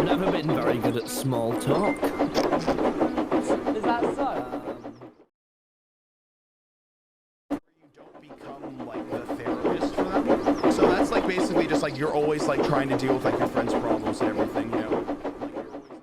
I've never been very good at small talk. Is that so? You don't become like the therapist for them. So that's like basically just like you're always like trying to deal with like your friends' problems and everything, you know. Like you're always like